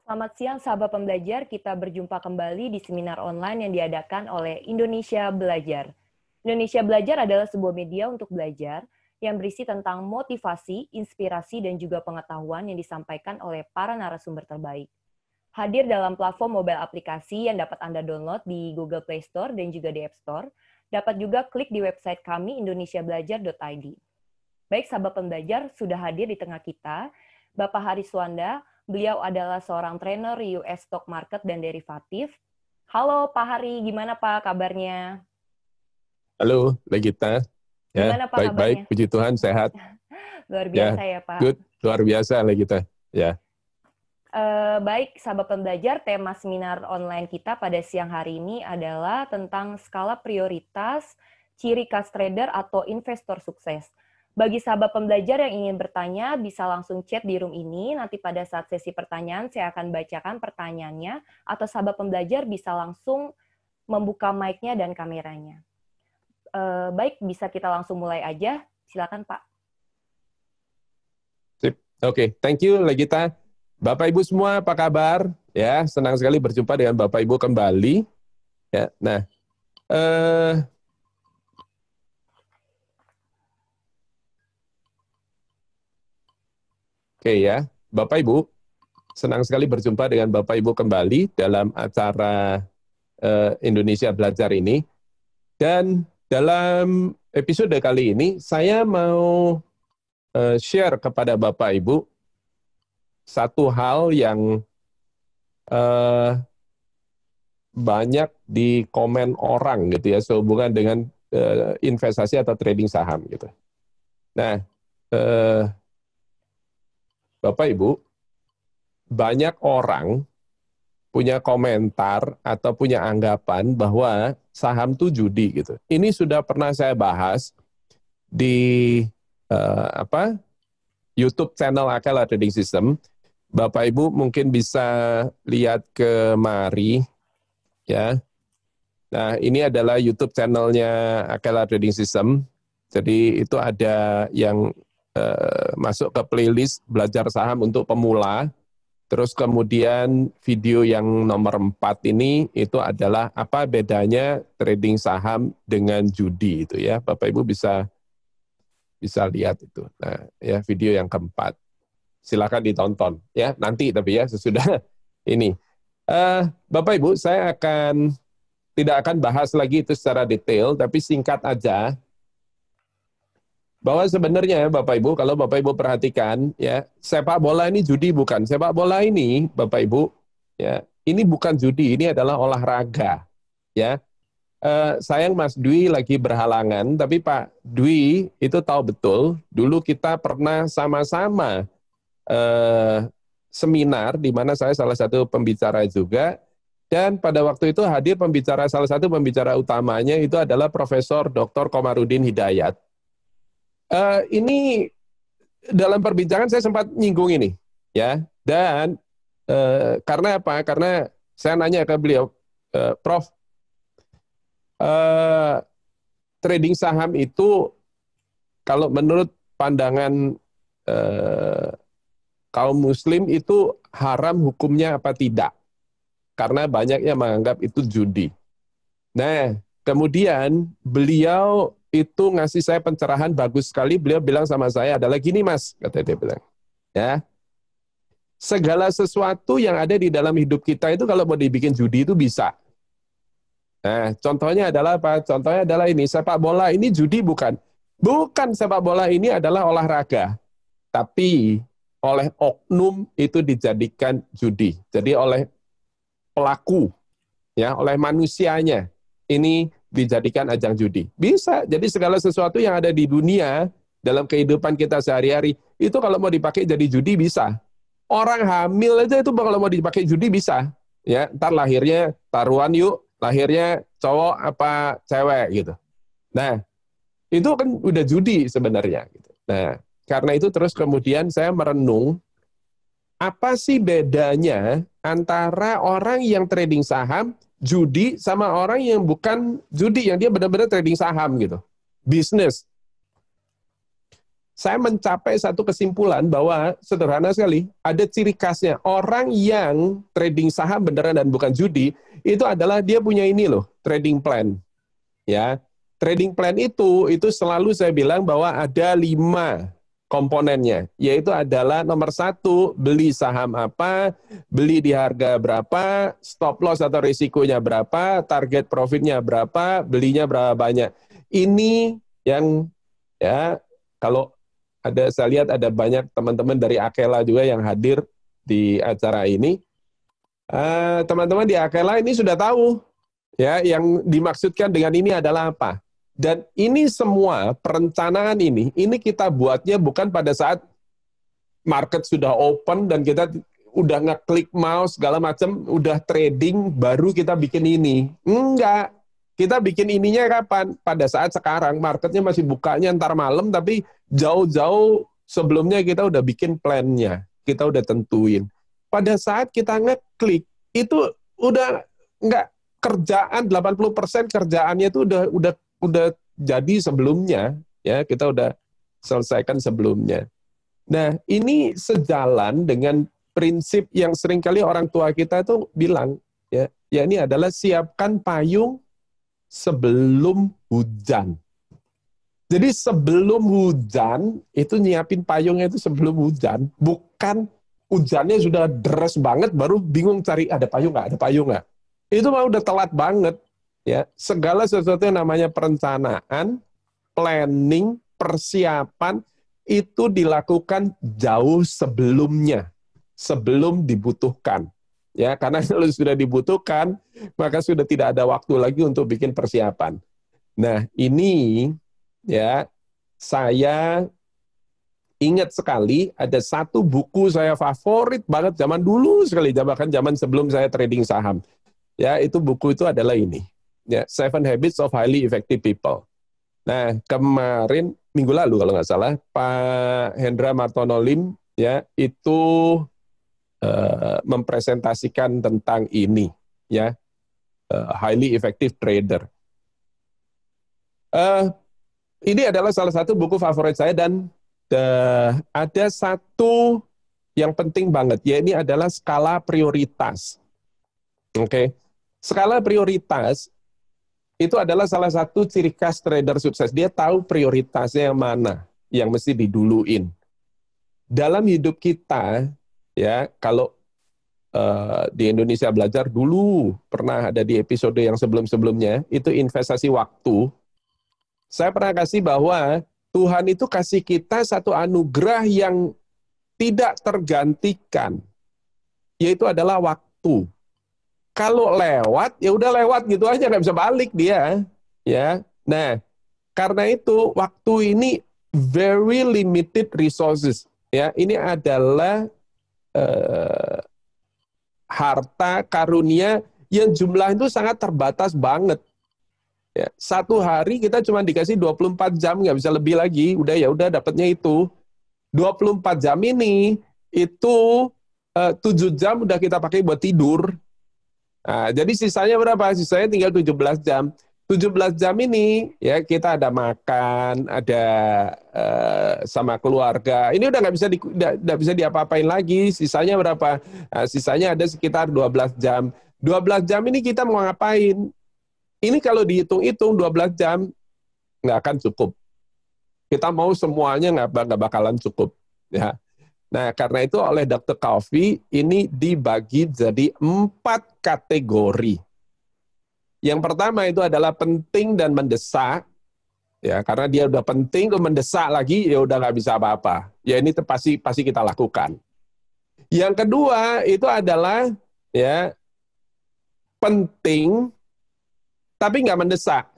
Selamat siang sahabat pembelajar, kita berjumpa kembali di seminar online yang diadakan oleh Indonesia Belajar. Indonesia Belajar adalah sebuah media untuk belajar yang berisi tentang motivasi, inspirasi, dan juga pengetahuan yang disampaikan oleh para narasumber terbaik. Hadir dalam platform mobile aplikasi yang dapat Anda download di Google Play Store dan juga di App Store. Dapat juga klik di website kami indonesiabelajar.id. Baik sahabat pembelajar, sudah hadir di tengah kita Bapak Hari Suwanda. Beliau adalah seorang trainer US stock market dan derivatif. Halo Pak Hari, gimana Pak kabarnya? Halo, Legita. Ya, Gimana Pak baik-baik, kabarnya? puji Tuhan, sehat. Luar biasa ya Pak. Good, luar biasa Legita. Ya. Baik, sahabat pembelajar, tema seminar online kita pada siang hari ini adalah tentang skala prioritas, ciri khas trader atau investor sukses. Bagi sahabat pembelajar yang ingin bertanya, bisa langsung chat di room ini. Nanti pada saat sesi pertanyaan, saya akan bacakan pertanyaannya, atau sahabat pembelajar bisa langsung membuka mic-nya dan kameranya. Baik, bisa kita langsung mulai aja. Silakan Pak. Sip. Oke, thank you Legita. Bapak Ibu semua, apa kabar? Ya, senang sekali berjumpa dengan Bapak Ibu kembali. Ya, nah, oke ya, Bapak Ibu, senang sekali berjumpa dengan Bapak Ibu kembali dalam acara Indonesia Belajar ini. Dan dalam episode kali ini, saya mau share kepada Bapak Ibu satu hal yang banyak di komen orang gitu ya, sehubungan dengan investasi atau trading saham gitu. Nah, Bapak Ibu, banyak orang punya komentar atau punya anggapan bahwa saham itu judi gitu. Ini sudah pernah saya bahas di YouTube channel Akela Trading System. Bapak Ibu mungkin bisa lihat kemari ya. Nah, ini adalah YouTube channelnya Akela Trading System. Jadi itu ada yang masuk ke playlist belajar saham untuk pemula. Terus kemudian video yang nomor 4 ini itu adalah apa bedanya trading saham dengan judi itu ya. Bapak Ibu bisa lihat itu. Nah, ya video yang keempat. Silakan ditonton ya nanti tapi ya sesudah ini. Bapak Ibu, saya tidak akan bahas lagi itu secara detail, tapi singkat aja bahwa sebenarnya Bapak Ibu, kalau Bapak Ibu perhatikan ya, sepak bola ini judi bukan. Sepak bola ini Bapak Ibu ya, ini bukan judi, ini adalah olahraga ya. Sayang Mas Dwi lagi berhalangan, tapi Pak Dwi itu tahu betul, dulu kita pernah sama-sama seminar di mana saya salah satu pembicara juga, dan pada waktu itu hadir salah satu pembicara utamanya itu adalah Profesor Dr. Komarudin Hidayat. Ini dalam perbincangan saya sempat nyinggung ini, ya, dan karena apa? Karena saya nanya ke beliau, Prof, trading saham itu kalau menurut pandangan kaum muslim itu haram hukumnya apa tidak? Karena banyak yang menganggap itu judi. Nah, kemudian beliau itu ngasih saya pencerahan bagus sekali. Beliau bilang sama saya adalah gini Mas, kata dia bilang. Ya, segala sesuatu yang ada di dalam hidup kita itu kalau mau dibikin judi itu bisa. Nah, contohnya adalah apa? Contohnya adalah ini, sepak bola ini judi bukan? Bukan, sepak bola ini adalah olahraga. Tapi oleh oknum itu dijadikan judi. Jadi oleh pelaku, ya, oleh manusianya ini dijadikan ajang judi. Bisa. Jadi segala sesuatu yang ada di dunia dalam kehidupan kita sehari-hari itu kalau mau dipakai jadi judi bisa. Orang hamil aja itu kalau mau dipakai judi bisa. Ya, ntar lahirnya taruhan yuk, lahirnya cowok apa cewek gitu. Nah, itu kan udah judi sebenarnya. Gitu. Nah, karena itu terus kemudian saya merenung apa sih bedanya antara orang yang trading saham, judi, sama orang yang bukan judi, yang dia benar-benar trading saham gitu. Bisnis. saya mencapai satu kesimpulan bahwa sederhana sekali, ada ciri khasnya. Orang yang trading saham beneran dan bukan judi, itu adalah dia punya ini loh, trading plan. Ya, trading plan itu selalu saya bilang bahwa ada 5 komponennya, yaitu adalah nomor 1, beli saham apa, beli di harga berapa, stop loss atau risikonya berapa, target profitnya berapa, belinya berapa banyak. Ini yang ya kalau saya lihat ada banyak teman-teman dari Akela juga yang hadir di acara ini. Teman-teman di Akela ini sudah tahu ya yang dimaksudkan dengan ini adalah apa. Dan ini semua perencanaan ini kita buatnya bukan pada saat market sudah open dan kita udah ngeklik mouse segala macam, udah trading baru kita bikin ini. Enggak. Kita bikin ininya kapan? Pada saat sekarang, marketnya masih bukanya ntar malam, tapi jauh-jauh sebelumnya kita udah bikin plan-nya. Kita udah tentuin. Pada saat kita ngeklik, itu udah nggak kerjaan, 80% kerjaannya itu udah jadi sebelumnya. Ya, kita udah selesaikan sebelumnya. Nah, ini sejalan dengan prinsip yang seringkali orang tua kita tuh bilang, ya ini adalah siapkan payung sebelum hujan. Jadi sebelum hujan, itu nyiapin payungnya itu sebelum hujan. Bukan hujannya sudah deras banget, baru bingung cari ada payung nggak. Itu mah udah telat banget. Ya, segala sesuatu yang namanya perencanaan, planning, persiapan, itu dilakukan jauh sebelumnya. Sebelum dibutuhkan. Ya, karena kalau sudah dibutuhkan, maka sudah tidak ada waktu lagi untuk bikin persiapan. Nah, ini ya saya ingat sekali ada satu buku saya favorit banget zaman dulu sekali, bahkan zaman sebelum saya trading saham. Ya, itu buku itu adalah ini. Ya, 7 Habits of Highly Effective People. Nah, kemarin minggu lalu kalau nggak salah, Pak Hendra Martono Lim ya itu mempresentasikan tentang ini, ya, highly effective trader. Ini adalah salah satu buku favorit saya dan ada satu yang penting banget, ya ini adalah skala prioritas. Oke, skala prioritas itu adalah salah satu ciri khas trader sukses. Dia tahu prioritasnya yang mana yang mesti diduluin. Dalam hidup kita, ya, kalau di Indonesia Belajar dulu pernah ada di episode yang sebelum-sebelumnya, itu investasi waktu. Saya pernah kasih bahwa Tuhan itu kasih kita satu anugerah yang tidak tergantikan, yaitu adalah waktu. Kalau lewat, ya udah lewat gitu aja, nggak bisa balik dia. Ya, nah karena itu waktu ini very limited resources. Ya, ini adalah harta karunia yang jumlah itu sangat terbatas banget. Ya, satu hari kita cuma dikasih 24 jam, nggak bisa lebih lagi. Ya udah dapatnya itu. 24 jam ini, itu 7 jam udah kita pakai buat tidur. Nah, jadi sisanya berapa? Sisanya tinggal 17 jam. 17 jam ini ya kita ada makan, ada sama keluarga. Ini udah nggak bisa diapa-apain lagi. Sisanya berapa? Nah, sisanya ada sekitar 12 jam. 12 jam ini kita mau ngapain? Ini kalau dihitung-hitung 12 jam nggak akan cukup. Kita mau semuanya nggak bakalan cukup. Ya. Nah, karena itu oleh Dr. Covey ini dibagi jadi 4 kategori. Yang pertama itu adalah penting dan mendesak, ya karena dia udah penting tuh mendesak lagi, ya udah nggak bisa apa-apa. Ya ini pasti kita lakukan. Yang kedua itu adalah ya penting tapi nggak mendesak.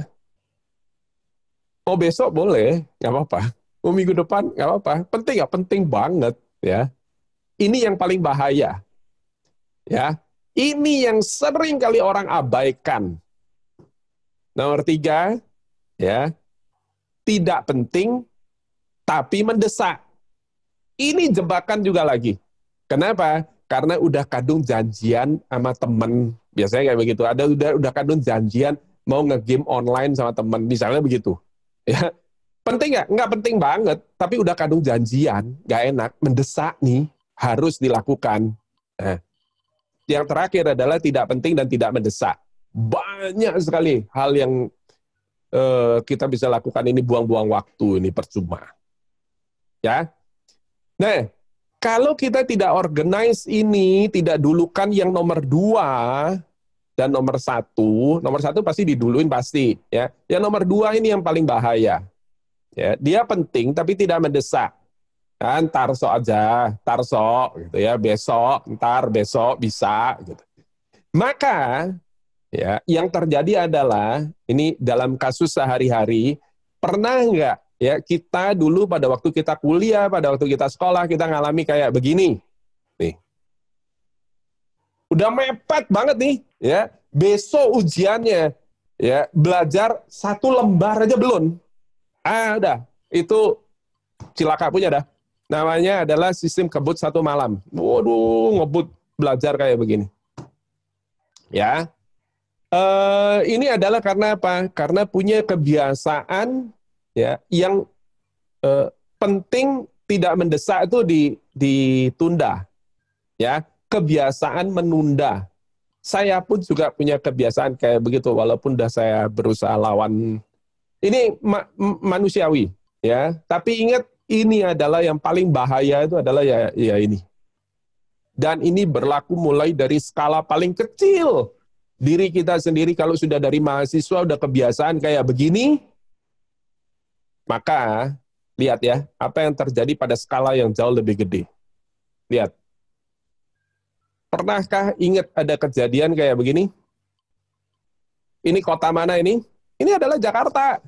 Oh besok boleh, nggak apa-apa. Oh minggu depan nggak apa-apa. Penting nggak? Penting banget, ya. Ini yang paling bahaya, ya. Ini yang sering kali orang abaikan. Nomor 3, ya, tidak penting tapi mendesak. Ini jebakan juga lagi. Kenapa? Karena udah kadung janjian sama temen, biasanya kayak begitu. Udah kadung janjian mau nge-game online sama temen, misalnya begitu. Ya, Penting nggak? Nggak penting banget, tapi udah kadung janjian, nggak enak, mendesak nih, harus dilakukan. Nah, yang terakhir adalah tidak penting dan tidak mendesak. Banyak sekali hal yang kita bisa lakukan ini buang-buang waktu, ini percuma. Ya. Nah, kalau kita tidak organize ini, tidak dulukan yang nomor 2 dan nomor 1, nomor 1 pasti diduluin pasti. Ya. Yang nomor 2 ini yang paling bahaya. Ya, dia penting tapi tidak mendesak. Kan tarso aja, tarso gitu ya, besok, ntar besok bisa gitu. Maka ya, yang terjadi adalah ini dalam kasus sehari-hari, pernah nggak ya kita dulu pada waktu kita kuliah, pada waktu kita sekolah kita ngalami kayak begini. Nih. Udah mepet banget nih, ya. Besok ujiannya ya, belajar 1 lembar aja belum. Udah, itu cilaka punya dah. Namanya adalah sistem kebut 1 malam. Waduh, ngebut belajar kayak begini. Ya, ini adalah karena apa? Karena punya kebiasaan ya yang penting tidak mendesak itu ditunda. Ya, kebiasaan menunda. Saya pun juga punya kebiasaan kayak begitu, walaupun udah saya berusaha lawan. Ini manusiawi, ya. Tapi ingat, ini adalah yang paling bahaya itu adalah ya ini. Dan ini berlaku mulai dari skala paling kecil. Diri kita sendiri kalau sudah dari mahasiswa udah kebiasaan kayak begini, maka lihat ya, apa yang terjadi pada skala yang jauh lebih gede. Lihat. Pernahkah ingat ada kejadian kayak begini? Ini kota mana ini? Ini adalah Jakarta.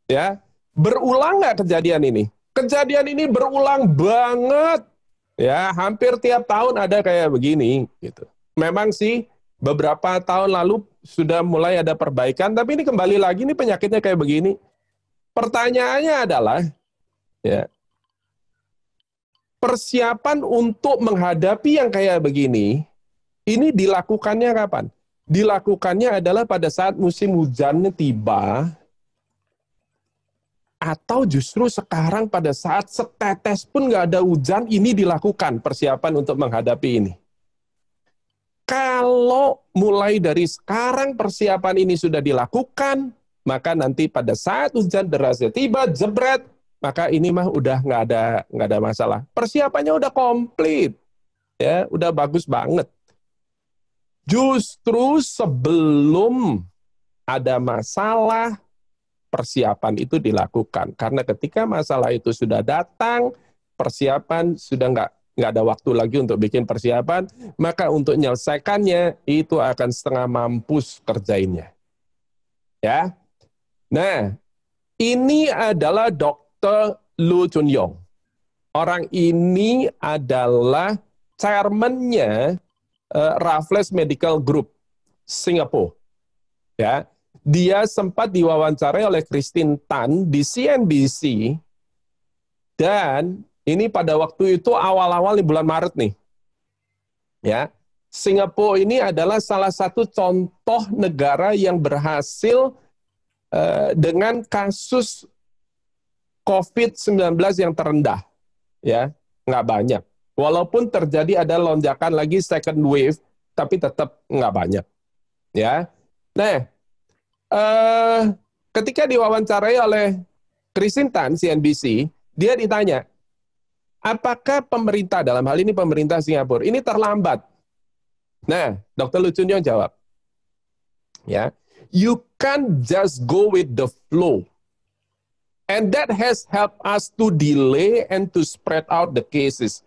Ya, berulang nggak kejadian ini? Kejadian ini berulang banget. Ya, hampir tiap tahun ada kayak begini gitu. Memang sih beberapa tahun lalu sudah mulai ada perbaikan, tapi ini kembali lagi nih penyakitnya kayak begini. Pertanyaannya adalah ya, persiapan untuk menghadapi yang kayak begini ini dilakukannya kapan? Dilakukannya adalah pada saat musim hujannya tiba, atau justru sekarang pada saat setetes pun nggak ada hujan, ini dilakukan persiapan untuk menghadapi ini. Kalau mulai dari sekarang persiapan ini sudah dilakukan, maka nanti pada saat hujan derasnya tiba, jebret, maka ini mah udah nggak ada masalah. Persiapannya udah komplit, ya, udah bagus banget. Justru sebelum ada masalah, persiapan itu dilakukan. Karena ketika masalah itu sudah datang, persiapan sudah nggak ada waktu lagi untuk bikin persiapan, maka untuk menyelesaikannya itu akan setengah mampus kerjainnya. Ya. Nah, ini adalah Dr. Lu Chun-yong. Orang ini adalah chairman-nya Raffles Medical Group Singapura. Ya. Dia sempat diwawancarai oleh Christine Tan di CNBC, dan ini pada waktu itu awal-awal di bulan Maret nih. Ya, Singapura ini adalah salah satu contoh negara yang berhasil dengan kasus COVID-19 yang terendah. Ya, nggak banyak. Walaupun terjadi ada lonjakan lagi second wave, tapi tetap nggak banyak. Ya, nah. Ketika diwawancarai oleh Christine Tan, CNBC, dia ditanya, apakah pemerintah, dalam hal ini pemerintah Singapura, ini terlambat? Nah, Dr. Lu Chun-yong jawab, ya, you can't just go with the flow. And that has helped us to delay and to spread out the cases.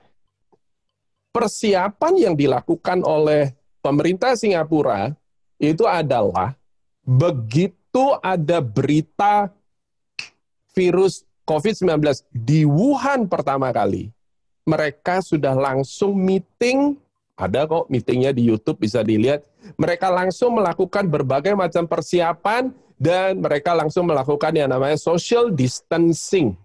Persiapan yang dilakukan oleh pemerintah Singapura itu adalah begitu ada berita virus COVID-19 di Wuhan pertama kali, mereka sudah langsung meeting, ada kok meetingnya di YouTube bisa dilihat, mereka langsung melakukan berbagai macam persiapan dan mereka langsung melakukan yang namanya social distancing.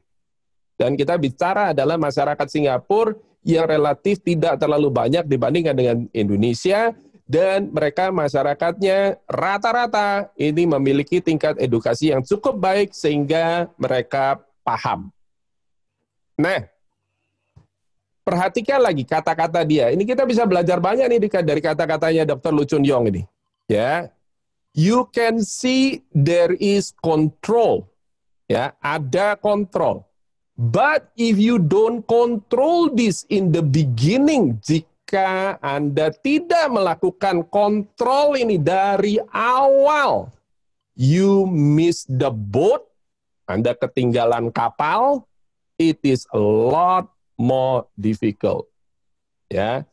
Dan kita bicara adalah masyarakat Singapura yang relatif tidak terlalu banyak dibandingkan dengan Indonesia, dan mereka masyarakatnya rata-rata ini memiliki tingkat edukasi yang cukup baik sehingga mereka paham. Nah, perhatikan lagi kata-kata dia. Ini kita bisa belajar banyak nih dari kata-katanya Dr. Lu Chun Yong ini. Ya, you can see there is control. Ya, ada kontrol. But if you don't control this in the beginning, jika Anda tidak melakukan kontrol ini dari awal, you miss the boat, Anda ketinggalan kapal, it is a lot more difficult. Ya.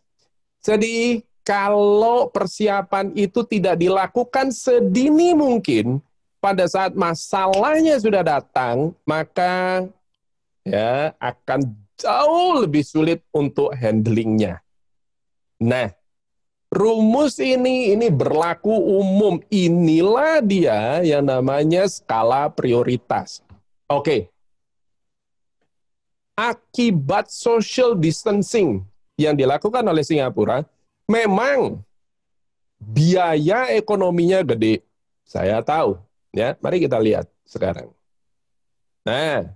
Jadi kalau persiapan itu tidak dilakukan sedini mungkin, pada saat masalahnya sudah datang, maka ya akan jauh lebih sulit untuk handlingnya. Nah, rumus ini berlaku umum. Inilah dia yang namanya skala prioritas. Oke. Akibat social distancing yang dilakukan oleh Singapura, memang biaya ekonominya gede. Saya tahu. Ya, mari kita lihat sekarang. Nah,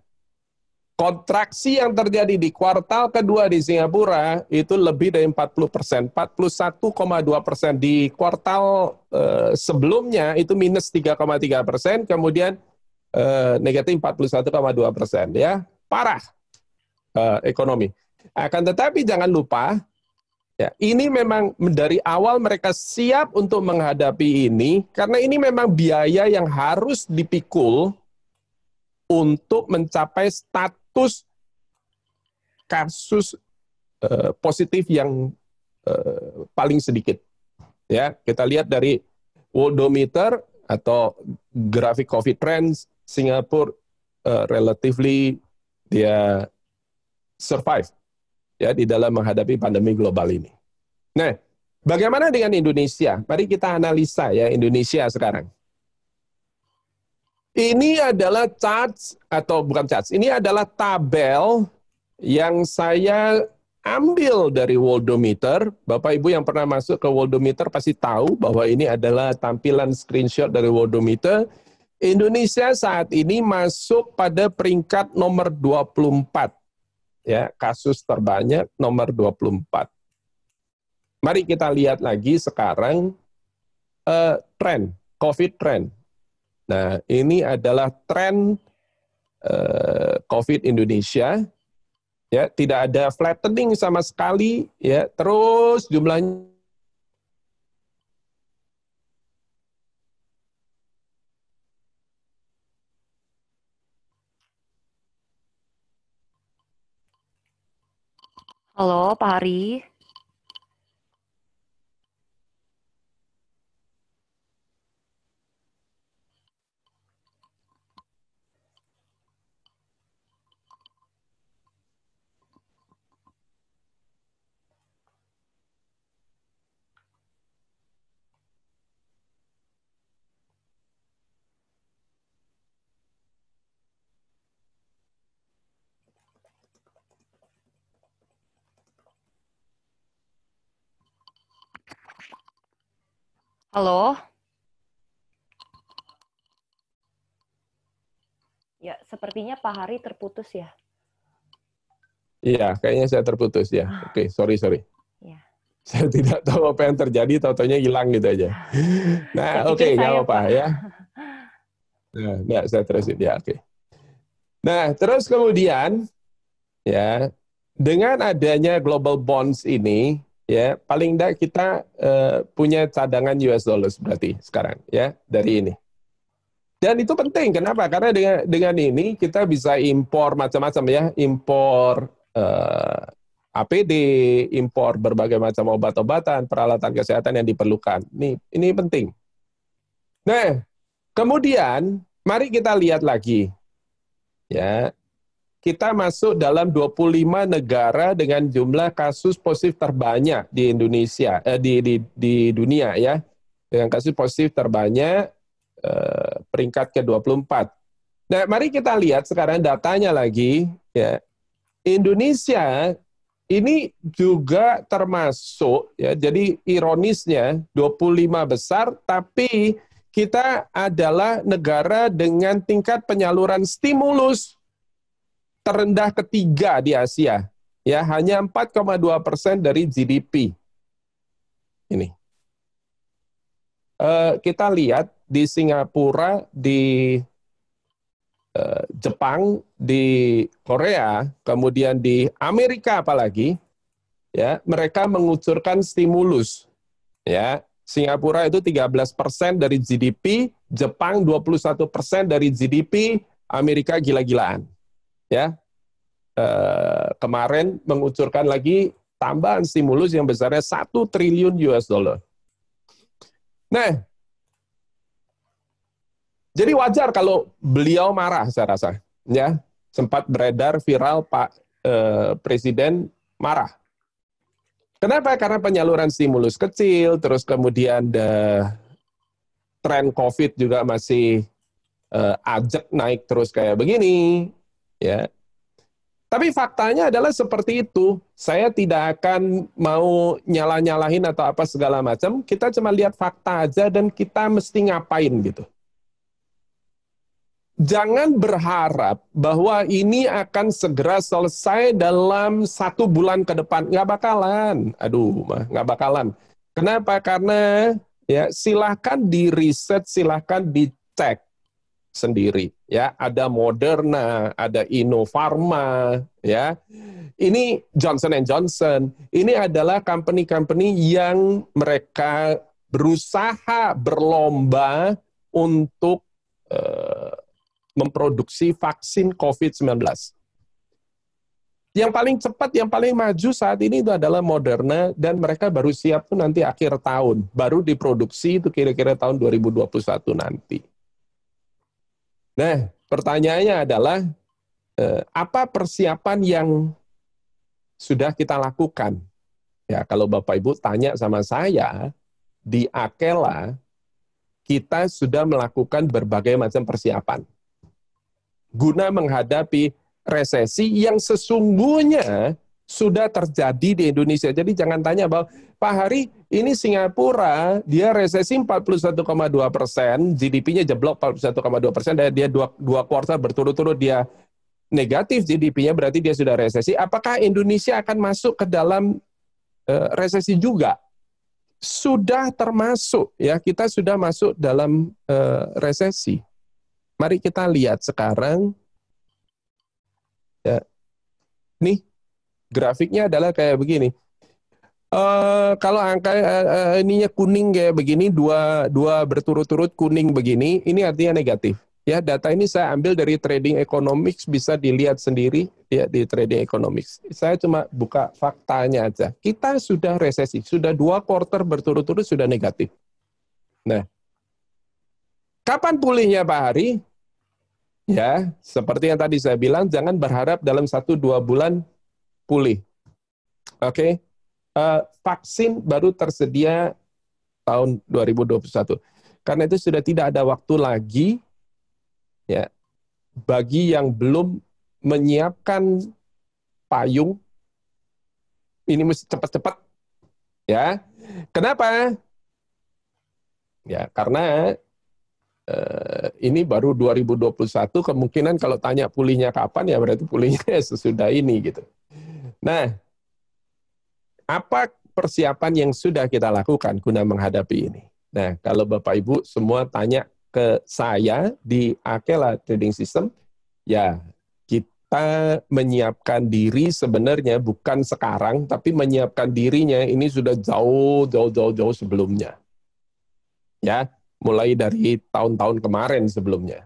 kontraksi yang terjadi di kuartal kedua di Singapura itu lebih dari 40%, 41,2%. Di kuartal sebelumnya itu minus 3,3%, kemudian negatif 41,2%. Ya, parah ekonomi. Akan tetapi jangan lupa, ya, ini memang dari awal mereka siap untuk menghadapi ini, karena ini memang biaya yang harus dipikul untuk mencapai status kasus positif yang paling sedikit. Ya, kita lihat dari Worldometer atau grafik COVID trends, Singapura relatively dia survive ya di dalam menghadapi pandemi global ini. Nah, bagaimana dengan Indonesia? Mari kita analisa ya Indonesia sekarang. Ini adalah charts atau bukan charts, ini adalah tabel yang saya ambil dari Worldometer. Bapak Ibu yang pernah masuk ke Worldometer pasti tahu bahwa ini adalah tampilan screenshot dari Worldometer. Indonesia saat ini masuk pada peringkat nomor 24. Ya, kasus terbanyak nomor 24. Mari kita lihat lagi sekarang tren, COVID trend. Nah, ini adalah tren COVID Indonesia. Ya, tidak ada flattening sama sekali, ya, terus jumlahnya Halo, Pak Hari. Halo. Ya, sepertinya Pak Hari terputus ya. iya, kayaknya saya terputus ya. Oke, sorry. Ya. Saya tidak tahu apa yang terjadi, tau-taunya hilang gitu aja. Nah, Saya oke, pikir nggak saya, apa-apa Pak. ya. Nah, nggak, saya terusin ya, oke. Nah, terus kemudian ya, dengan adanya global bonds ini, ya, paling tidak kita punya cadangan US dollars berarti sekarang ya dari ini. Dan itu penting, kenapa? Karena dengan ini kita bisa impor macam-macam ya, impor APD, impor berbagai macam obat-obatan, peralatan kesehatan yang diperlukan. Ini penting. Nah, kemudian mari kita lihat lagi. Ya, kita masuk dalam 25 negara dengan jumlah kasus positif terbanyak di Indonesia, di dunia ya. Dengan kasus positif terbanyak peringkat ke-24. Nah, mari kita lihat sekarang datanya lagi ya. Indonesia ini juga termasuk ya. Jadi ironisnya 25 besar tapi kita adalah negara dengan tingkat penyaluran stimulus terendah ketiga di Asia. Ya, hanya 4,2% dari GDP. Ini. Kita lihat di Singapura, di Jepang, di Korea, kemudian di Amerika apalagi, ya, mereka mengucurkan stimulus. Ya, Singapura itu 13% dari GDP, Jepang 21% dari GDP, Amerika gila-gilaan. Ya, kemarin mengucurkan lagi tambahan stimulus yang besarnya 1 triliun US dollar. Nah, jadi wajar kalau beliau marah, saya rasa. Ya, sempat beredar viral Pak Presiden marah. Kenapa? Karena penyaluran stimulus kecil, terus kemudian tren COVID juga masih ajak naik terus kayak begini. Ya. Tapi faktanya adalah seperti itu. Saya tidak akan mau nyalah-nyalahin atau apa segala macam. Kita cuma lihat fakta aja dan kita mesti ngapain gitu. Jangan berharap bahwa ini akan segera selesai dalam 1 bulan ke depan. Nggak bakalan. Aduh, nggak bakalan. Kenapa? Karena ya silahkan di-riset, silahkan dicek sendiri. Ya, ada Moderna, ada Innofarma, ya. Ini Johnson & Johnson. Ini adalah company-company yang mereka berusaha berlomba untuk memproduksi vaksin COVID-19. Yang paling cepat, yang paling maju saat ini itu adalah Moderna, dan mereka baru siap tuh nanti akhir tahun. Baru diproduksi itu kira-kira tahun 2021 nanti. Nah, pertanyaannya adalah, apa persiapan yang sudah kita lakukan? Ya, kalau Bapak Ibu tanya sama saya, di Akela, kita sudah melakukan berbagai macam persiapan guna menghadapi resesi yang sesungguhnya sudah terjadi di Indonesia. Jadi jangan tanya bahwa, Pak Hari, ini Singapura, dia resesi 41,2%, GDP-nya jeblok 41,2%, dan dia dua kuartal berturut-turut dia negatif GDP-nya, berarti dia sudah resesi. Apakah Indonesia akan masuk ke dalam resesi juga? Sudah termasuk, ya, kita sudah masuk dalam resesi. Mari kita lihat sekarang, ya, nih grafiknya adalah kayak begini. Kalau angka ininya kuning kayak begini, dua berturut-turut kuning begini, ini artinya negatif. Ya, data ini saya ambil dari Trading Economics, bisa dilihat sendiri ya di Trading Economics. Saya cuma buka faktanya aja. Kita sudah resesi, sudah 2 kuartal berturut-turut sudah negatif. Nah, kapan pulihnya Pak Hari? Ya, seperti yang tadi saya bilang, jangan berharap dalam 1-2 bulan pulih. Oke, vaksin baru tersedia tahun 2021. Karena itu sudah tidak ada waktu lagi, ya, bagi yang belum menyiapkan payung, ini mesti cepat-cepat. Ya, kenapa? Ya, karena ini baru 2021, kemungkinan kalau tanya pulihnya kapan, ya berarti pulihnya sesudah ini gitu. Nah, apa persiapan yang sudah kita lakukan guna menghadapi ini? Nah, kalau Bapak Ibu semua tanya ke saya di Akela Trading System, ya kita menyiapkan diri sebenarnya bukan sekarang, tapi menyiapkan dirinya ini sudah jauh sebelumnya. Ya, mulai dari tahun-tahun kemarin sebelumnya.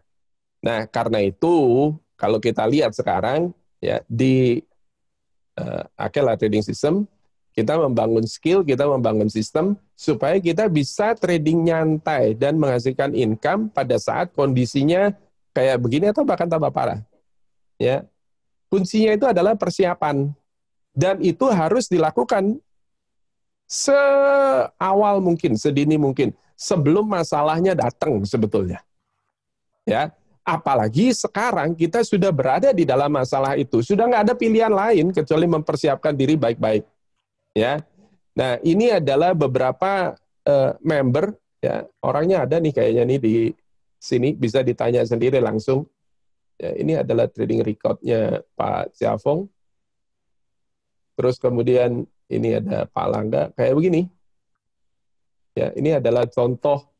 Nah, karena itu, kalau kita lihat sekarang, ya di Akela Trading System, kita membangun skill, kita membangun sistem, supaya kita bisa trading nyantai dan menghasilkan income pada saat kondisinya kayak begini atau bahkan tambah parah. Ya, kuncinya itu adalah persiapan. Dan itu harus dilakukan seawal mungkin, sedini mungkin, sebelum masalahnya datang sebetulnya. Ya, apalagi sekarang kita sudah berada di dalam masalah itu, sudah nggak ada pilihan lain kecuali mempersiapkan diri baik-baik. Ya, nah ini adalah beberapa member, ya, orangnya ada nih kayaknya nih di sini, bisa ditanya sendiri langsung. Ya, ini adalah trading record-nya Pak Siafong. Terus kemudian ini ada Pak Langga, kayak begini. Ya, ini adalah contoh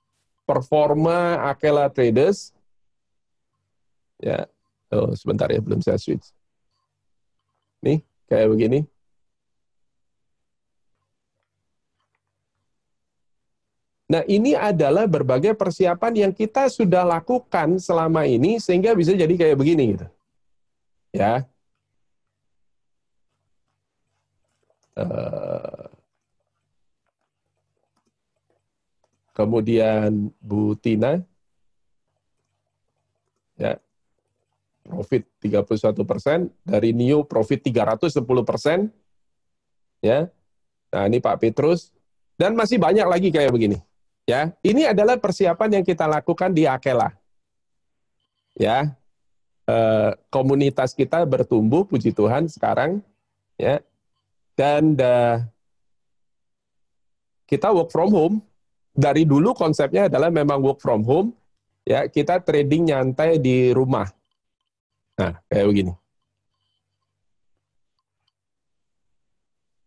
performa Akela Traders. Ya, oh, sebentar ya, belum saya switch. Nih, kayak begini. Nah, ini adalah berbagai persiapan yang kita sudah lakukan selama ini sehingga bisa jadi kayak begini gitu. Ya. Kemudian Bu Tina, ya, profit 31%, dari new profit 310%, ya. Nah, ini Pak Petrus, dan masih banyak lagi kayak begini. Ya, ini adalah persiapan yang kita lakukan di Akela. Ya, komunitas kita bertumbuh, puji Tuhan sekarang, ya, dan kita work from home. Dari dulu konsepnya adalah memang work from home, ya, kita trading nyantai di rumah. Nah, kayak begini.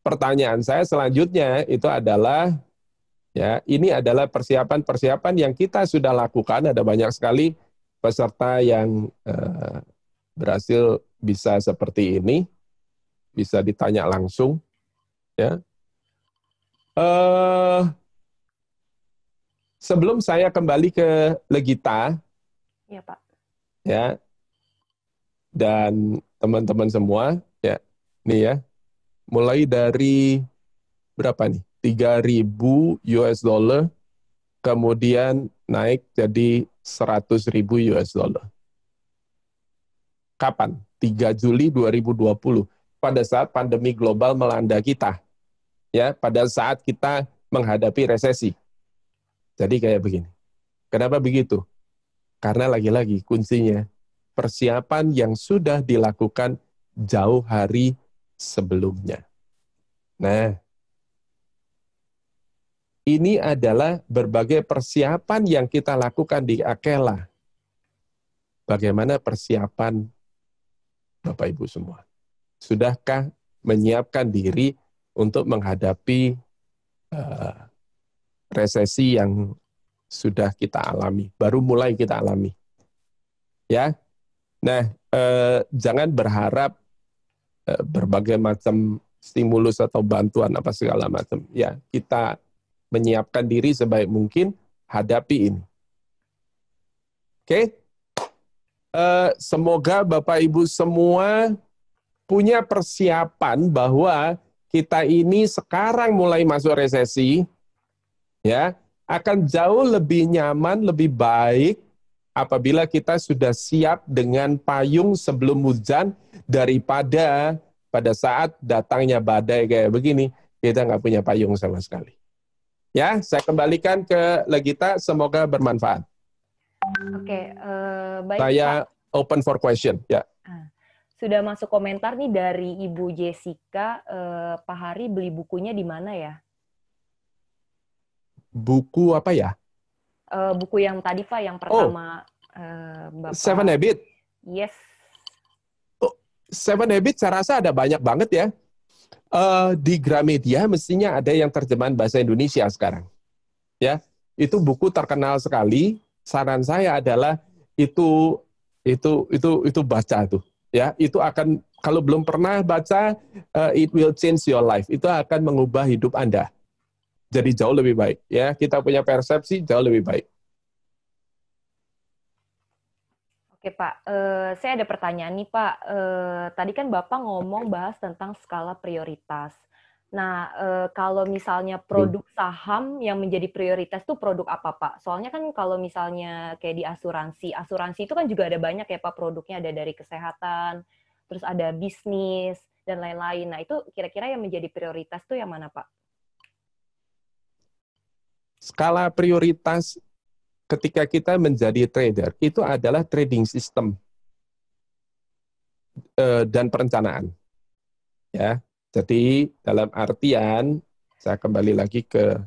Pertanyaan saya selanjutnya itu adalah, ya, ini adalah persiapan-persiapan yang kita sudah lakukan. Ada banyak sekali peserta yang berhasil bisa seperti ini, bisa ditanya langsung. Ya, sebelum saya kembali ke Legita, Iya, Pak. ya, dan teman-teman semua, ya, nih ya, mulai dari berapa nih? 3.000 US dollar, kemudian naik jadi 100.000 US dollar. Kapan? 3 Juli 2020, pada saat pandemi global melanda kita. Ya, pada saat kita menghadapi resesi. Jadi kayak begini. Kenapa begitu? Karena lagi-lagi kuncinya persiapan yang sudah dilakukan jauh hari sebelumnya. Nah, ini adalah berbagai persiapan yang kita lakukan di Akela. Bagaimana persiapan Bapak Ibu semua? Sudahkah menyiapkan diri untuk menghadapi resesi yang sudah kita alami, baru mulai kita alami? Ya, nah, jangan berharap berbagai macam stimulus atau bantuan apa segala macam. Ya, kita menyiapkan diri sebaik mungkin hadapi ini. Oke? Semoga Bapak Ibu semua punya persiapan bahwa kita ini sekarang mulai masuk resesi, ya, akan jauh lebih nyaman, lebih baik apabila kita sudah siap dengan payung sebelum hujan daripada pada saat datangnya badai kayak begini, kita nggak punya payung sama sekali. Ya, saya kembalikan ke Legita, semoga bermanfaat. Oke, baik, Saya Pak. open for question. Ya. Sudah masuk komentar nih dari Ibu Jessica, Pak Hari beli bukunya di mana ya? Buku apa ya? Buku yang tadi, Pak, yang pertama Bapak. Seven Habits. Yes. Seven Habits saya rasa ada banyak banget ya. Di Gramedia mestinya ada yang terjemahan bahasa Indonesia sekarang. Ya, itu buku terkenal sekali. Saran saya adalah itu baca tuh. Ya, itu akan, kalau belum pernah baca, it will change your life. Itu akan mengubah hidup Anda. Jadi jauh lebih baik. Ya, kita punya persepsi jauh lebih baik. Oke, Pak. Saya ada pertanyaan nih, Pak. Tadi kan Bapak ngomong bahas tentang skala prioritas. Nah, kalau misalnya produk saham yang menjadi prioritas itu produk apa, Pak? Soalnya kan kalau misalnya kayak di asuransi itu kan juga ada banyak ya, Pak, produknya. Ada dari kesehatan, terus ada bisnis, dan lain-lain. Nah, itu kira-kira yang menjadi prioritas itu yang mana, Pak? Skala prioritas ketika kita menjadi trader, itu adalah trading system dan perencanaan. Ya, jadi dalam artian, saya kembali lagi ke,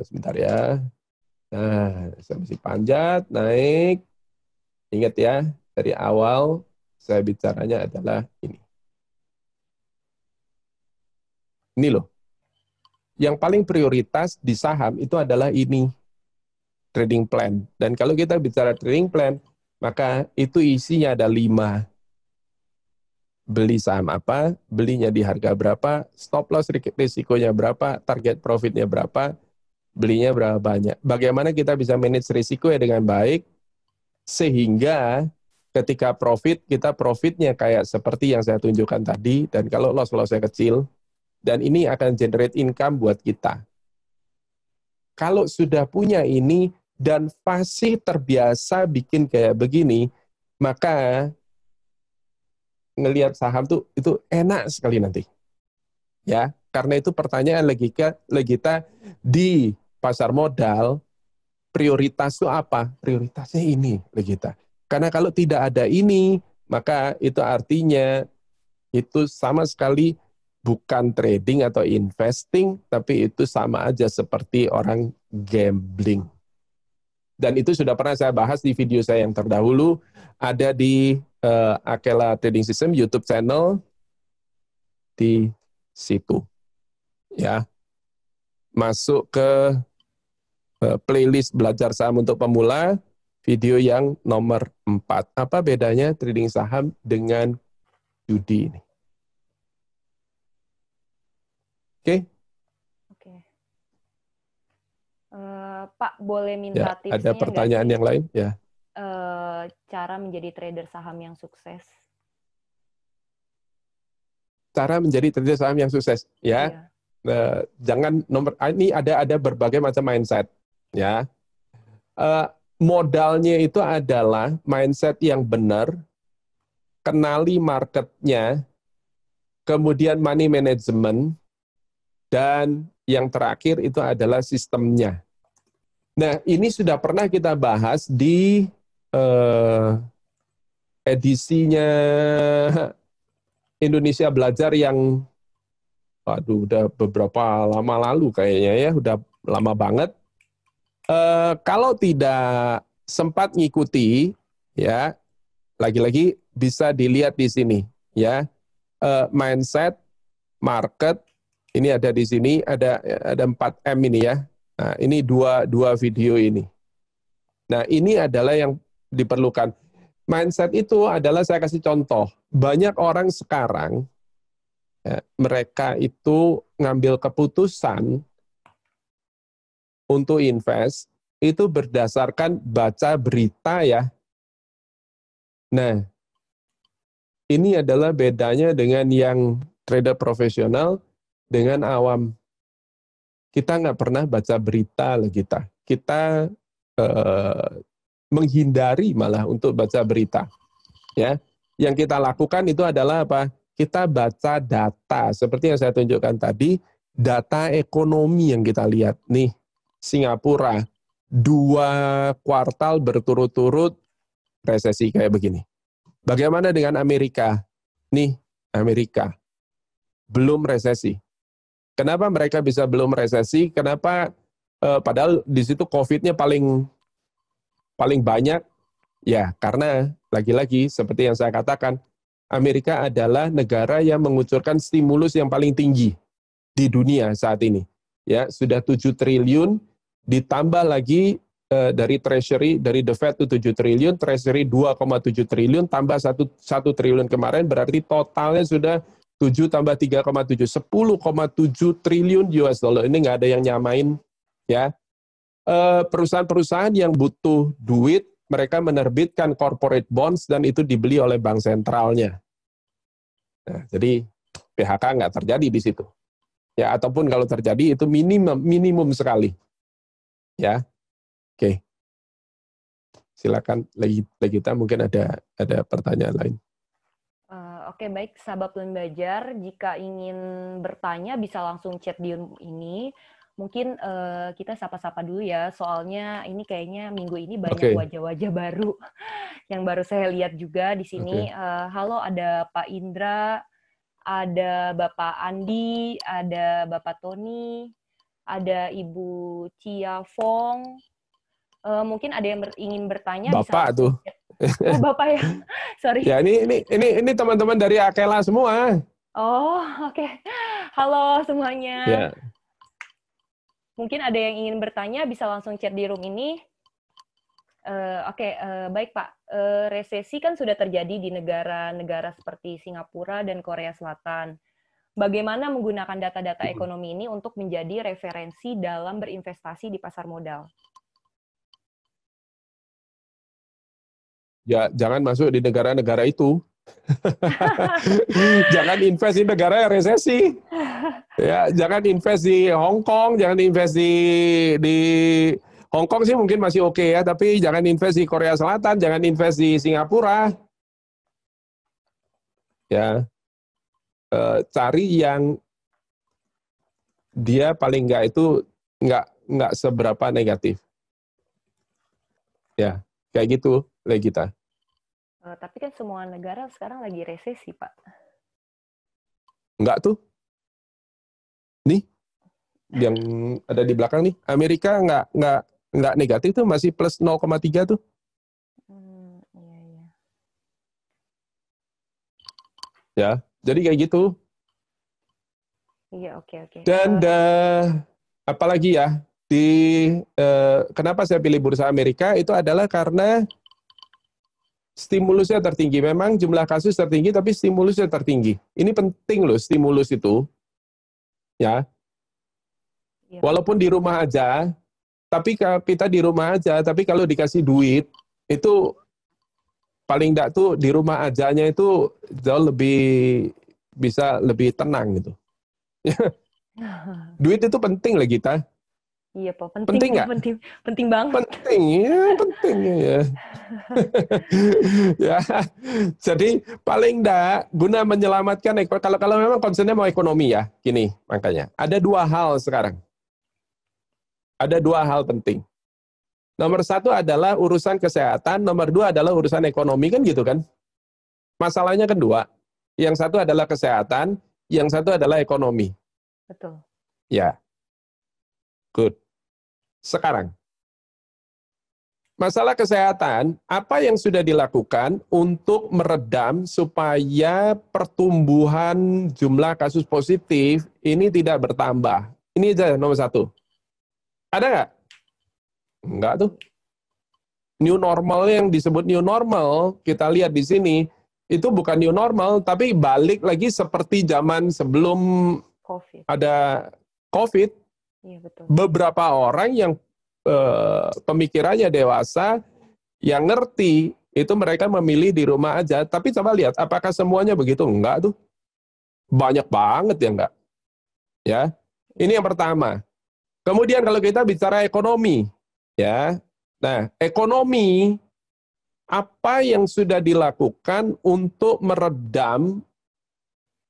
sebentar ya, Nah, saya mesti panjat, naik. Ingat ya, dari awal saya bicaranya adalah ini. Ini loh, yang paling prioritas di saham itu adalah ini, trading plan. Dan kalau kita bicara trading plan, maka itu isinya ada 5. Beli saham apa, belinya di harga berapa, stop loss risikonya berapa, target profitnya berapa, belinya berapa banyak. Bagaimana kita bisa manage risiko ya dengan baik, sehingga ketika profit, kita profitnya kayak seperti yang saya tunjukkan tadi, dan kalau loss-lossnya kecil, dan ini akan generate income buat kita. Kalau sudah punya ini, dan masih terbiasa bikin kayak begini, maka ngelihat saham tuh itu enak sekali nanti. Ya, karena itu pertanyaan kita di pasar modal, prioritas itu apa? Prioritasnya ini kita. Karena kalau tidak ada ini, maka itu artinya itu sama sekali bukan trading atau investing, tapi itu sama aja seperti orang gambling. Dan itu sudah pernah saya bahas di video saya yang terdahulu, ada di Akela Trading System YouTube channel, di situ. Ya, masuk ke playlist belajar saham untuk pemula, video yang nomor 4. Apa bedanya trading saham dengan judi ini? Oke? Oke. Pak, boleh Ya, minta ada tipsnya nggak pertanyaan sih? yang lain? Ya. Cara menjadi trader saham yang sukses? Cara menjadi trader saham yang sukses, ya. Iya. Jangan ini ada berbagai macam mindset, ya. Modalnya itu adalah mindset yang benar, kenali marketnya, kemudian money management, dan yang terakhir itu adalah sistemnya. Nah, ini sudah pernah kita bahas di edisinya Indonesia Belajar yang, waduh, udah beberapa lama lalu kayaknya ya, udah lama banget. Kalau tidak sempat ngikuti, ya, lagi-lagi bisa dilihat di sini, ya, mindset, market, ini ada di sini, ada 4M ini ya. Nah, ini dua video ini. Nah, ini adalah yang diperlukan. Mindset itu adalah, saya kasih contoh, banyak orang sekarang, ya, mereka itu ngambil keputusan untuk invest, itu berdasarkan baca berita ya. Nah, ini adalah bedanya dengan yang trader profesional dengan awam. Kita nggak pernah baca berita lah kita. Kita menghindari malah untuk baca berita. Ya, yang kita lakukan itu adalah apa? Kita baca data seperti yang saya tunjukkan tadi, data ekonomi yang kita lihat nih. Singapura 2 kuartal berturut-turut resesi kayak begini. Bagaimana dengan Amerika? Nih, Amerika belum resesi. Kenapa mereka bisa belum resesi? Kenapa padahal di situ COVID-nya paling banyak? Ya, karena lagi-lagi seperti yang saya katakan, Amerika adalah negara yang mengucurkan stimulus yang paling tinggi di dunia saat ini. Ya, sudah 7 triliun, ditambah lagi dari Treasury, dari The Fed itu 7 triliun, Treasury 2,7 triliun, tambah 1 triliun kemarin, berarti totalnya sudah 7 tambah 3,7, 10,7 triliun US dollar. Ini nggak ada yang nyamain, ya. Perusahaan-perusahaan yang butuh duit, mereka menerbitkan corporate bonds dan itu dibeli oleh bank sentralnya. Nah, jadi PHK nggak terjadi di situ. Ya, ataupun kalau terjadi itu minimum sekali. Ya, oke. Silakan lagi kita mungkin ada pertanyaan lain. Oke, baik, sahabat Belajar. Jika ingin bertanya bisa langsung chat di ini. Mungkin kita sapa-sapa dulu ya, soalnya ini kayaknya minggu ini banyak wajah-wajah baru yang baru saya lihat juga di sini. Halo, ada Pak Indra, ada Bapak Andi, ada Bapak Tony, ada Ibu Chia Fong, Mungkin ada yang ingin bertanya bisa Bapak tuh. langsung. Oh, Bapak ya. Sorry. Ya, ini teman-teman dari Akela semua. Oh, oke. Halo semuanya. Ya. Mungkin ada yang ingin bertanya bisa langsung chat di room ini. Baik Pak. Resesi kan sudah terjadi di negara-negara seperti Singapura dan Korea Selatan. Bagaimana menggunakan data-data ekonomi ini untuk menjadi referensi dalam berinvestasi di pasar modal? Ya, jangan masuk di negara-negara itu. Jangan invest di negara yang resesi. Ya, jangan invest di Hong Kong, jangan invest di Hong Kong sih mungkin masih oke ya, tapi jangan invest di Korea Selatan, jangan invest di Singapura. Ya, cari yang dia paling nggak itu nggak seberapa negatif. Ya, kayak gitu, Legita. Tapi kan semua negara sekarang lagi resesi, Pak. Enggak tuh. Nih, yang ada di belakang nih, Amerika nggak negatif tuh, masih plus 0,3 tuh. Iya. Ya, jadi kayak gitu. Iya, oke. Dan apalagi ya, kenapa saya pilih bursa Amerika itu adalah karena stimulusnya tertinggi. Memang jumlah kasus tertinggi, tapi stimulusnya tertinggi. Ini penting loh, stimulus itu. Ya, walaupun di rumah aja, tapi kita di rumah aja, tapi kalau dikasih duit, itu paling enggak tuh di rumah ajanya itu jauh bisa lebih tenang gitu. Duit itu penting lah kita. Iya, Pak. Penting nggak? Penting banget. Penting, ya, penting ya. Ya, jadi paling enggak guna menyelamatkan kalau memang concernnya mau ekonomi ya, gini makanya ada dua hal sekarang. Ada dua hal penting. Nomor satu adalah urusan kesehatan, nomor dua adalah urusan ekonomi kan gitu kan. Masalahnya kan dua. Yang satu adalah kesehatan, yang satu adalah ekonomi. Betul. Ya, good. Sekarang, masalah kesehatan, apa yang sudah dilakukan untuk meredam supaya pertumbuhan jumlah kasus positif ini tidak bertambah? Ini aja nomor satu. Ada nggak? Enggak tuh. New normal yang disebut new normal, kita lihat di sini, itu bukan new normal, tapi balik lagi seperti zaman sebelum COVID. ada COVID. Iya, betul. Beberapa orang yang pemikirannya dewasa, yang ngerti, itu mereka memilih di rumah aja. Tapi coba lihat, apakah semuanya begitu? Enggak tuh. Banyak banget ya enggak. Ya, ini yang pertama. Kemudian kalau kita bicara ekonomi, ya, nah ekonomi apa yang sudah dilakukan untuk meredam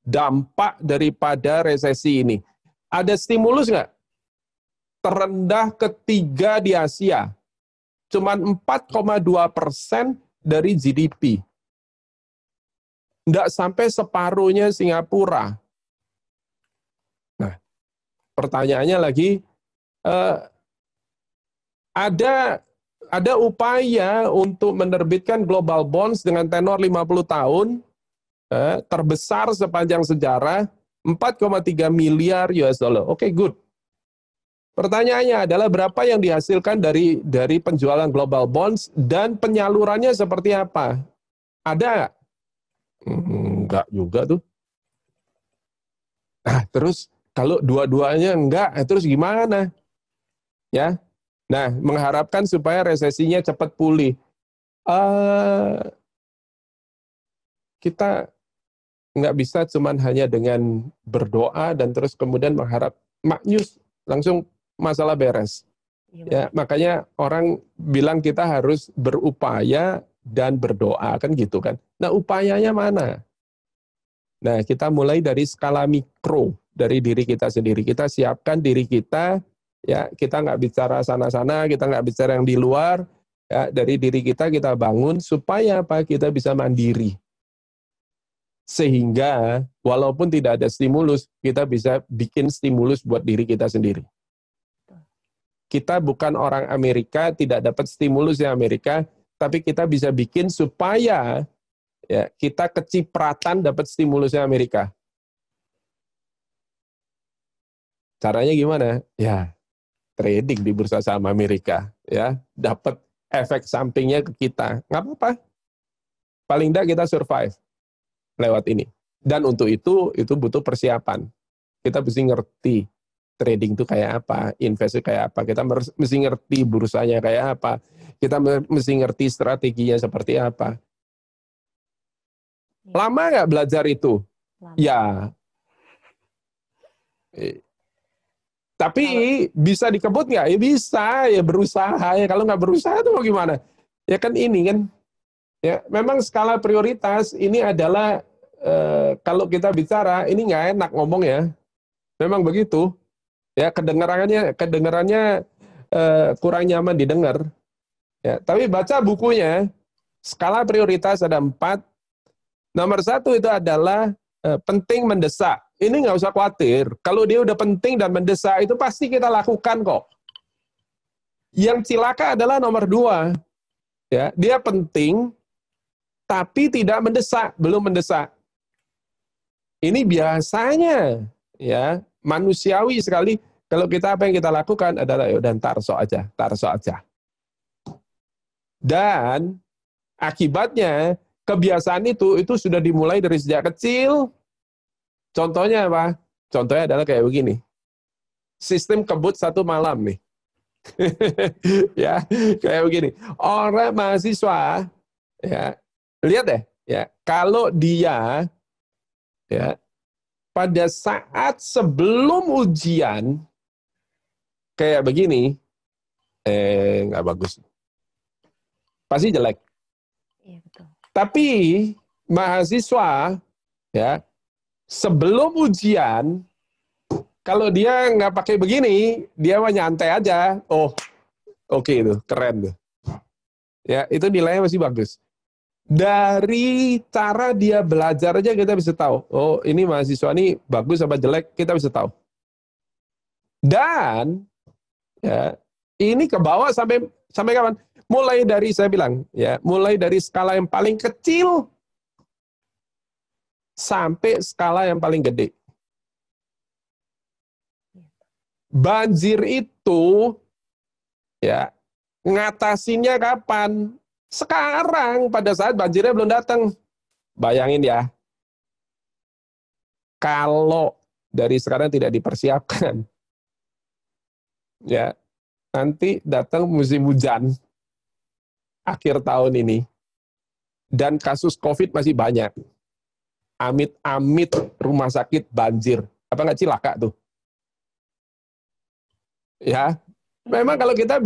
dampak daripada resesi ini? Ada stimulus nggak? Terendah ketiga di Asia, cuman 4,2% dari GDP. Nggak sampai separuhnya Singapura. Nah, pertanyaannya lagi, ada upaya untuk menerbitkan global bonds dengan tenor 50 tahun, terbesar sepanjang sejarah, 4,3 miliar US dollar. Oke, good. Pertanyaannya adalah berapa yang dihasilkan dari penjualan global bonds dan penyalurannya seperti apa? Ada? Enggak juga tuh. Nah, terus kalau dua-duanya enggak, terus gimana? Ya. Nah, mengharapkan supaya resesinya cepat pulih. Kita nggak bisa cuman hanya dengan berdoa dan terus kemudian mengharap maknyus langsung masalah beres. Ya, makanya orang bilang kita harus berupaya dan berdoa kan gitu kan. Nah, upayanya mana? Nah, kita mulai dari skala mikro dari diri kita sendiri. Kita siapkan diri kita, ya kita nggak bicara sana-sana, kita nggak bicara yang di luar. Ya, dari diri kita bangun supaya apa? Kita bisa mandiri. Sehingga walaupun tidak ada stimulus, kita bisa bikin stimulus buat diri kita sendiri. kita bukan orang Amerika, tidak dapat stimulus yang Amerika, tapi kita bisa bikin supaya ya kita kecipratan dapat stimulusnya Amerika. Caranya gimana? Ya, trading di bursa saham Amerika, ya, dapat efek sampingnya ke kita. Nggak apa-apa. Paling tidak kita survive lewat ini. Dan untuk itu butuh persiapan. Kita mesti ngerti trading itu kayak apa, invest itu kayak apa. Kita mesti ngerti bursanya kayak apa. Kita mesti ngerti strateginya seperti apa. Lama nggak belajar itu? Lama. Ya. Tapi bisa dikebut nggak? Ya bisa, ya berusaha. Ya kalau nggak berusaha itu mau gimana? Ya kan ini kan. Ya, memang skala prioritas ini adalah kalau kita bicara ini nggak enak ngomong ya. Memang begitu. Ya kedengarannya kurang nyaman didengar. Ya, tapi baca bukunya. Skala prioritas ada 4. Nomor 1 itu adalah penting mendesak. Ini nggak usah khawatir. Kalau dia udah penting dan mendesak itu pasti kita lakukan kok. Yang cilaka adalah nomor 2. Ya, dia penting tapi tidak mendesak, belum mendesak. Ini biasanya ya manusiawi sekali kalau kita apa yang kita lakukan adalah ya udah tarso aja. Dan akibatnya kebiasaan itu sudah dimulai dari sejak kecil. Contohnya apa? Contohnya adalah kayak begini. Sistem kebut satu malam nih. Ya, kayak begini. Orang mahasiswa ya, lihat deh, ya, kalau dia ya pada saat sebelum ujian kayak begini, nggak bagus. Pasti jelek. Iya, betul. Tapi mahasiswa ya sebelum ujian kalau dia nggak pakai begini, dia mah nyantai aja. Oh, oke itu, keren tuh. Ya, itu nilainya masih bagus. Dari cara dia belajar aja kita bisa tahu. Oh, ini mahasiswa ini bagus apa jelek, kita bisa tahu. Dan ya, ini ke bawah sampai kapan? Mulai dari saya bilang, ya, mulai dari skala yang paling kecil sampai skala yang paling gede. Banjir itu ya ngatasinnya kapan? Sekarang pada saat banjirnya belum datang. Bayangin ya. Kalau dari sekarang tidak dipersiapkan. Ya, nanti datang musim hujan akhir tahun ini. Dan kasus Covid masih banyak. Amit-amit rumah sakit banjir. Apa nggak cilaka tuh? Ya, memang kalau kita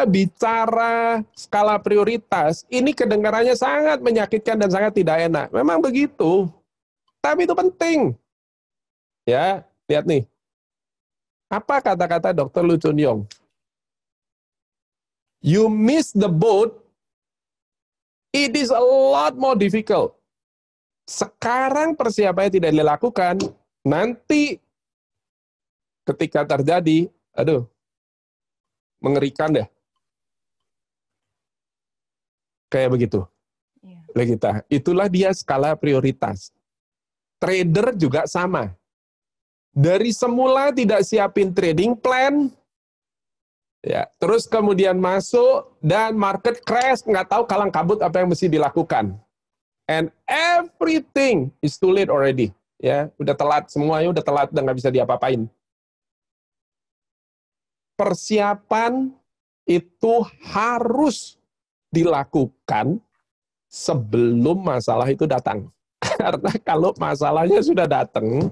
bicara skala prioritas, ini kedengarannya sangat menyakitkan dan sangat tidak enak. Memang begitu. Tapi itu penting. Ya, lihat nih. Apa kata-kata Dr. Lu Chun Yong? You miss the boat, it is a lot more difficult. Sekarang persiapannya tidak dilakukan, nanti ketika terjadi, aduh, mengerikan deh. Kayak begitu. Oleh kita. Itulah dia skala prioritas. Trader juga sama. Dari semula tidak siapin trading plan, ya, terus kemudian masuk dan market crash, nggak tahu kalang kabut apa yang mesti dilakukan. And everything is too late already. Ya, udah telat, semuanya udah telat dan nggak bisa diapa-apain. Persiapan itu harus dilakukan sebelum masalah itu datang. Karena kalau masalahnya sudah datang,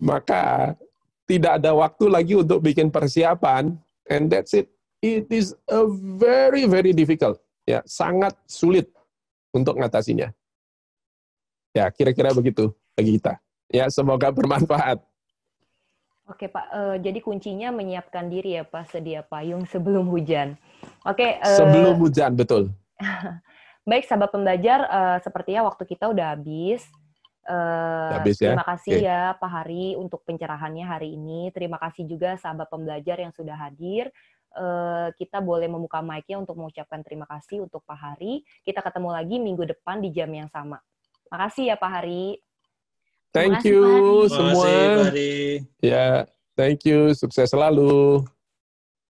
maka tidak ada waktu lagi untuk bikin persiapan, and that's it. It is a very, very difficult. Ya, sangat sulit untuk mengatasinya. Ya, kira-kira begitu bagi kita. Ya, semoga bermanfaat. Oke Pak, jadi kuncinya menyiapkan diri ya Pak, sedia payung sebelum hujan. Oke. Sebelum hujan, betul. Baik sahabat pembelajar, sepertinya waktu kita udah habis. Habis ya. Terima kasih Oke. ya Pak Hari untuk pencerahannya hari ini. Terima kasih juga sahabat pembelajar yang sudah hadir. Kita boleh membuka mic-nya untuk mengucapkan terima kasih untuk Pak Hari. Kita ketemu lagi minggu depan di jam yang sama. Makasih ya Pak Hari. Thank Terima kasih, Pak Hari. you Terima kasih, Pak semua. Hari. Ya, thank you. Sukses selalu.